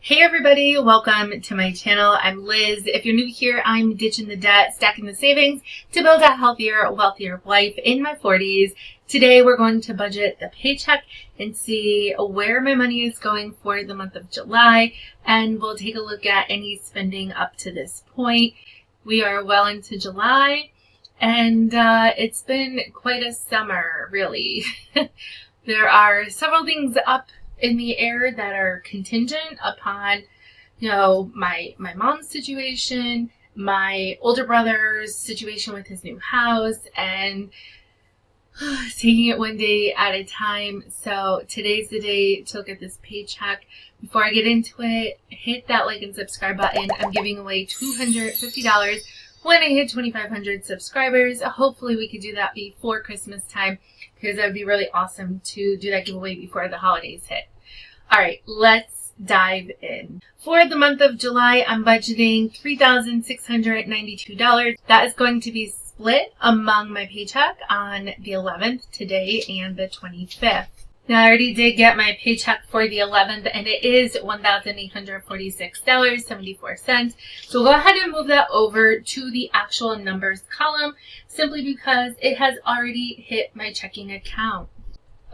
Hey everybody, welcome to my channel. I'm Liz. If you're new here, I'm ditching the debt, stacking the savings to build a healthier, wealthier life in my 40s. Today we're going to budget the paycheck and see where my money is going for the month of July, and we'll take a look at any spending up to this point. We are well into July, and it's been quite a summer, really. There are several things up in the air that are contingent upon, my mom's situation, my older brother's situation with his new house, and taking it one day at a time. So today's the day to look at this paycheck. Before I get into it, hit that like and subscribe button. I'm giving away $250 when I hit 2,500 subscribers. Hopefully we could do that before Christmas time, because that would be really awesome to do that giveaway before the holidays hit. All right, let's dive in. For the month of July, I'm budgeting $3,692. That is going to be split among my paycheck on the 11th, today, and the 25th. Now, I already did get my paycheck for the 11th, and it is $1,846.74. So we'll go ahead and move that over to the actual numbers column, simply because it has already hit my checking account.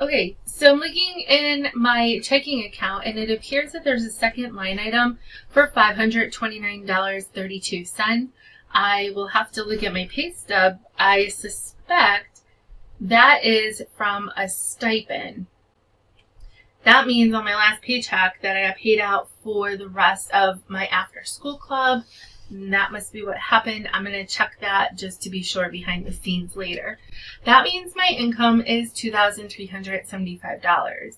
Okay, so I'm looking in my checking account, and it appears that there's a second line item for $529.32. I will have to look at my pay stub. I suspect that is from a stipend. That means on my last paycheck that I got paid out for the rest of my after school club. And that must be what happened. I'm going to check that just to be sure behind the scenes later. That means my income is $2,375.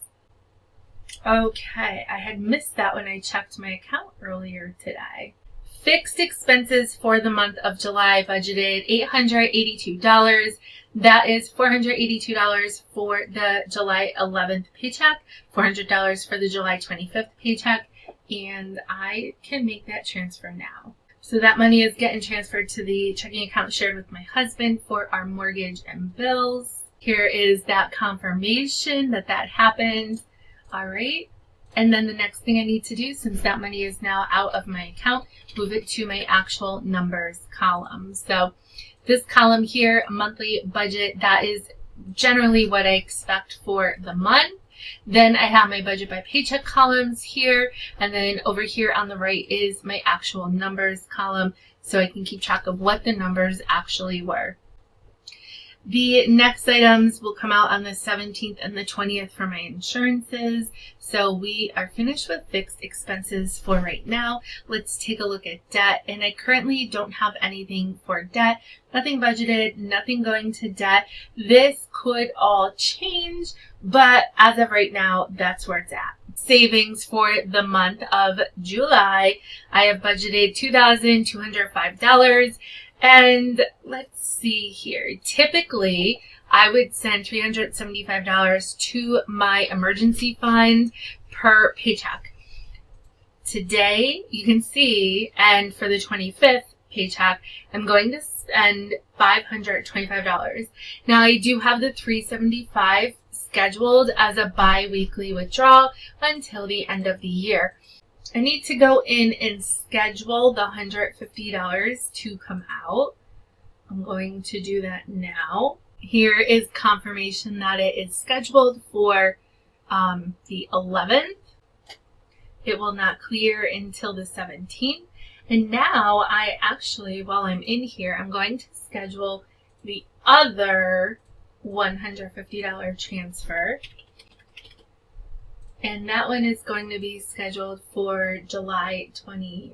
Okay, I had missed that when I checked my account earlier today. Fixed expenses for the month of July budgeted $882. That is $482 for the July 11th paycheck, $400 for the July 25th paycheck, and I can make that transfer now. So that money is getting transferred to the checking account shared with my husband for our mortgage and bills. Here is that confirmation that happened. All right. And then the next thing I need to do, since that money is now out of my account, move it to my actual numbers column. So this column here, monthly budget, that is generally what I expect for the month. Then I have my budget by paycheck columns here, and then over here on the right is my actual numbers column, so I can keep track of what the numbers actually were. The next items will come out on the 17th and the 20th for my insurances. So we are finished with fixed expenses for right now. Let's take a look at debt. And I currently don't have anything for debt. Nothing budgeted, nothing going to debt. This could all change, but as of right now, that's where it's at. Savings for the month of July, I have budgeted $2,205. And let's see here. Typically, I would send $375 to my emergency fund per paycheck. Today, you can see, and for the 25th paycheck, I'm going to spend $525. Now, I do have the $375 scheduled as a bi-weekly withdrawal until the end of the year. I need to go in and schedule the $150 to come out. I'm going to do that now. Here is confirmation that it is scheduled for the 11th. It will not clear until the 17th. And now I actually, while I'm in here, I'm going to schedule the other $150 transfer. And that one is going to be scheduled for July 25th.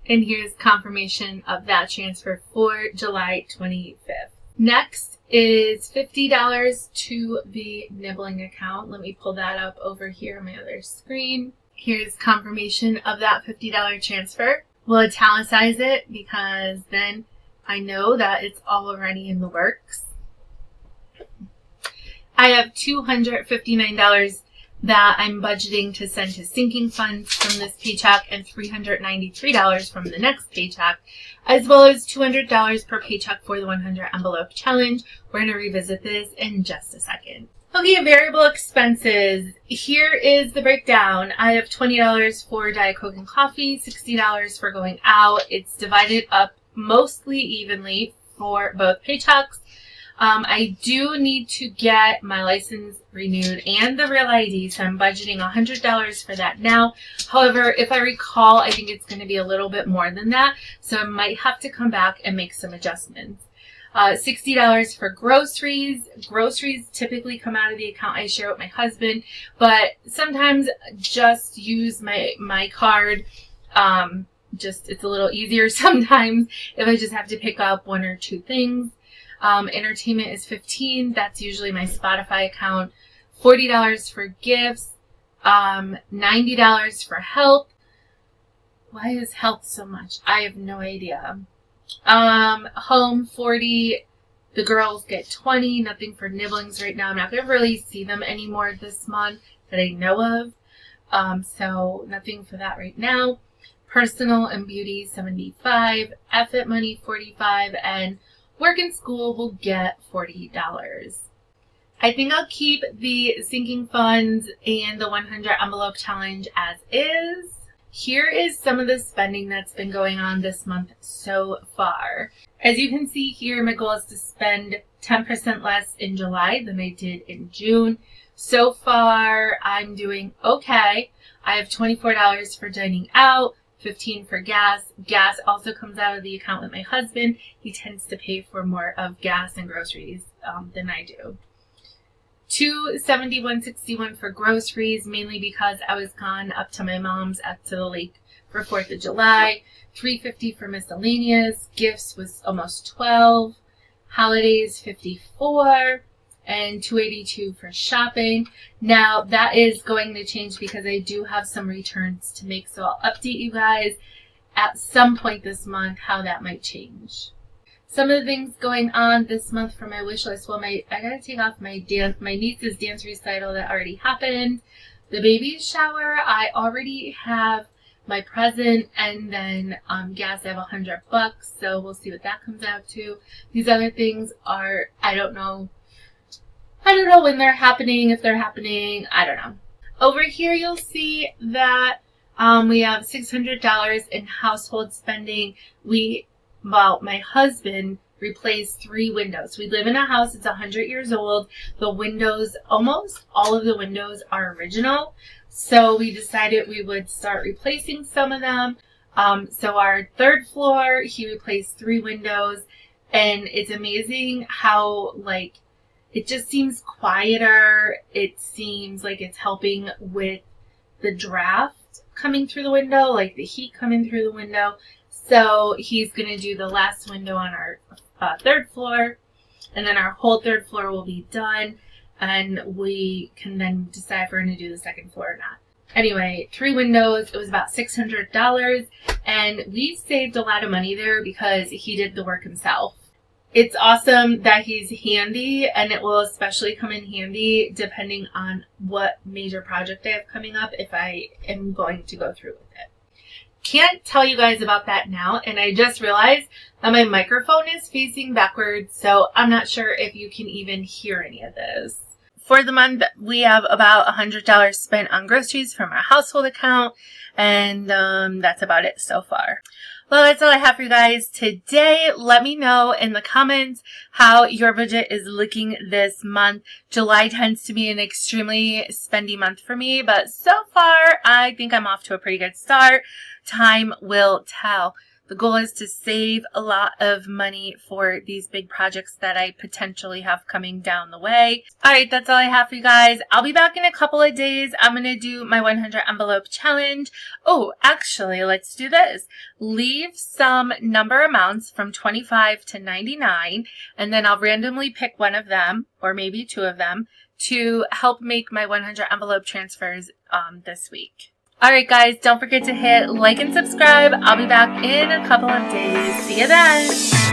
And here's confirmation of that transfer for July 25th. Next is $50 to the nibbling account. Let me pull that up over here on my other screen. Here's confirmation of that $50 transfer. We'll italicize it because then I know that it's already in the works. I have $259 that I'm budgeting to send to sinking funds from this paycheck, and $393 from the next paycheck, as well as $200 per paycheck for the 100 envelope challenge. We're going to revisit this in just a second. Okay, variable expenses. Here is the breakdown. I have $20 for Diet Coke and coffee, $60 for going out. It's divided up mostly evenly for both paychecks. I do need to get my license renewed and the real ID, so I'm budgeting $100 for that now. However, if I recall, I think it's going to be a little bit more than that, so I might have to come back and make some adjustments. $60 for groceries. Groceries typically come out of the account I share with my husband, but sometimes just use my card. It's a little easier sometimes if I just have to pick up one or two things. Entertainment is $15. That's usually my Spotify account. $40 for gifts. $90 for help. Why is health so much? I have no idea. Home $40. The girls get $20. Nothing for nibblings right now. I'm not going to really see them anymore this month that I know of. So nothing for that right now. Personal and beauty $75. Effort money $45. And work and school will get $40. I think I'll keep the sinking funds and the 100 envelope challenge as is. Here is some of the spending that's been going on this month so far. As you can see here, my goal is to spend 10% less in July than I did in June. So far, I'm doing okay. I have $24 for dining out, $15 for gas. Gas also comes out of the account with my husband. He tends to pay for more of gas and groceries than I do. $271.61 for groceries, mainly because I was gone up to my mom's up to the lake for 4th of July. $350 for miscellaneous. Gifts was almost $12. Holidays $54. And $282 for shopping. Now that is going to change because I do have some returns to make, so I'll update you guys at some point this month how that might change. Some of the things going on this month for my wish list. Well, I gotta take off my niece's dance recital that already happened. The baby shower, I already have my present, and then gas, I have $100, so we'll see what that comes out to. These other things are, I don't know when they're happening, if they're happening, I don't know. Over here, you'll see that we have $600 in household spending. My husband replaced 3 windows. We live in a house that's 100 years old. The windows, almost all of the windows are original. So we decided we would start replacing some of them. So our 3rd floor, he replaced 3 windows. And it's amazing how, it just seems quieter. It seems like it's helping with the draft coming through the window, like the heat coming through the window. So he's going to do the last window on our 3rd floor, and then our whole 3rd floor will be done, and we can then decide if we're going to do the 2nd floor or not. Anyway, 3 windows, it was about $600, and we saved a lot of money there because he did the work himself. It's awesome that he's handy, and it will especially come in handy depending on what major project I have coming up if I am going to go through with it. Can't tell you guys about that now, and I just realized that my microphone is facing backwards, so I'm not sure if you can even hear any of this. For the month, we have about $100 spent on groceries from our household account, and that's about it so far. Well, that's all I have for you guys today. Let me know in the comments how your budget is looking this month. July tends to be an extremely spendy month for me, but so far, I think I'm off to a pretty good start. Time will tell. The goal is to save a lot of money for these big projects that I potentially have coming down the way. All right, that's all I have for you guys. I'll be back in a couple of days. I'm going to do my 100 envelope challenge. Oh, actually, let's do this. Leave some number amounts from 25 to 99, and then I'll randomly pick one of them, or maybe 2 of them, to help make my 100 envelope transfers this week. Alright guys, don't forget to hit like and subscribe. I'll be back in a couple of days. See you then!